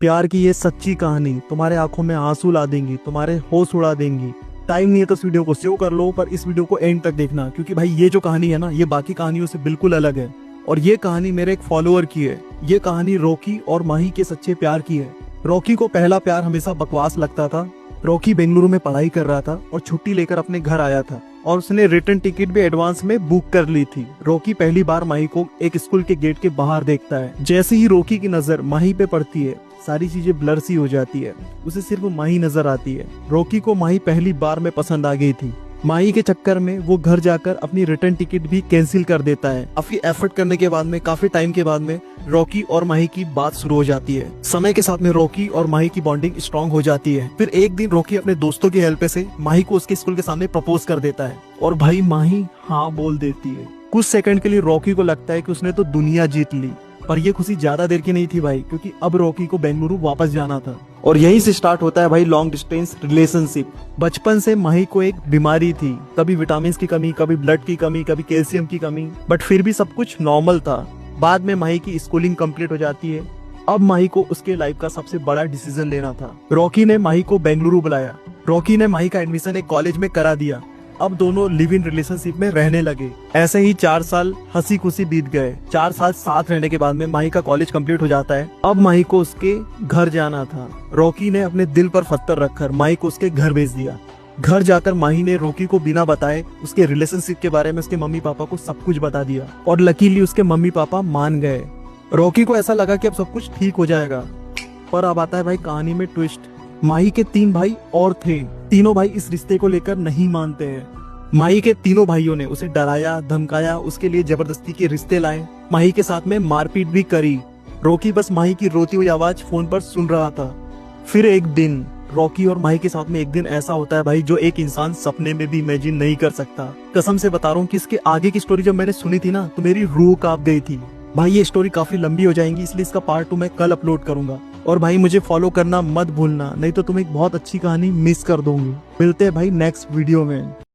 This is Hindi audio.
प्यार की ये सच्ची कहानी तुम्हारे आंखों में आंसू ला देंगी, तुम्हारे होश उड़ा देंगी। टाइम नहीं है तो इस वीडियो को सेव कर लो, पर इस वीडियो को एंड तक देखना, क्योंकि भाई ये जो कहानी है ना, ये बाकी कहानियों से बिल्कुल अलग है। और ये कहानी मेरे एक फॉलोअर की है। ये कहानी रॉकी और माही के सच्चे प्यार की है। रॉकी को पहला प्यार हमेशा बकवास लगता था। रॉकी बेंगलुरु में पढ़ाई कर रहा था और छुट्टी लेकर अपने घर आया था और उसने रिटर्न टिकट भी एडवांस में बुक कर ली थी। रॉकी पहली बार माही को एक स्कूल के गेट के बाहर देखता है। जैसे ही रॉकी की नजर माही पे पड़ती है, सारी चीजें ब्लर सी हो जाती है। उसे सिर्फ माही नजर आती है। रॉकी को माही पहली बार में पसंद आ गई थी। माही के चक्कर में वो घर जाकर अपनी रिटर्न टिकट भी कैंसिल कर देता है। काफी एफर्ट करने के बाद में, काफी टाइम के बाद में रॉकी और माही की बात शुरू हो जाती है। समय के साथ में रॉकी और माही की बॉन्डिंग स्ट्रांग हो जाती है। फिर एक दिन रॉकी अपने दोस्तों की हेल्प से माही को उसके स्कूल के सामने प्रपोज कर देता है और भाई माही हाँ बोल देती है। कुछ सेकंड के लिए रॉकी को लगता है कि उसने तो दुनिया जीत ली, पर ये खुशी ज्यादा देर की नहीं थी भाई, क्योंकि अब रॉकी को बेंगलुरु वापस जाना था। और यहीं से स्टार्ट होता है भाई लॉन्ग डिस्टेंस रिलेशनशिप। बचपन से माही को एक बीमारी थी, कभी विटामिन की कमी, कभी ब्लड की कमी, कभी कैल्शियम की कमी, बट फिर भी सब कुछ नॉर्मल था। बाद में माही की स्कूलिंग कंप्लीट हो जाती है। अब माही को उसके लाइफ का सबसे बड़ा डिसीजन लेना था। रॉकी ने माही को बेंगलुरु बुलाया। रॉकी ने माही का एडमिशन एक कॉलेज में करा दिया। अब दोनों लिव इन रिलेशनशिप में रहने लगे। ऐसे ही 4 साल हंसी खुशी बीत गए। 4 साल साथ रहने के बाद में माही का कॉलेज कंप्लीट हो जाता है। अब माही को उसके घर जाना था। रॉकी ने अपने दिल पर पत्थर रखकर माही को उसके घर भेज दिया। घर जाकर माही ने रॉकी को बिना बताए उसके रिलेशनशिप के बारे में उसके मम्मी पापा को सब कुछ बता दिया और लकीली उसके मम्मी पापा मान गए। रॉकी को ऐसा लगा कि अब सब कुछ ठीक हो जाएगा, पर अब आता है भाई कहानी में ट्विस्ट। माही के 3 भाई और थे। तीनों भाई इस रिश्ते को लेकर नहीं मानते हैं। माही के तीनों भाइयों ने उसे डराया, धमकाया, उसके लिए जबरदस्ती के रिश्ते लाए, माही के साथ में मारपीट भी करी। रॉकी बस माही की रोती हुई आवाज फोन पर सुन रहा था। फिर एक दिन रॉकी और माही के साथ में एक दिन ऐसा होता है भाई, जो एक इंसान सपने में भी इमेजिन नहीं कर सकता। कसम से बता रहा हूँ कि इसके आगे की स्टोरी जब मैंने सुनी थी ना, तो मेरी रूह कांप गई थी। भाई ये स्टोरी काफी लंबी हो जाएगी, इसलिए इसका पार्ट 2 मैं कल अपलोड करूंगा। और भाई मुझे फॉलो करना मत भूलना, नहीं तो तुम एक बहुत अच्छी कहानी मिस कर दोगे। मिलते हैं भाई नेक्स्ट वीडियो में।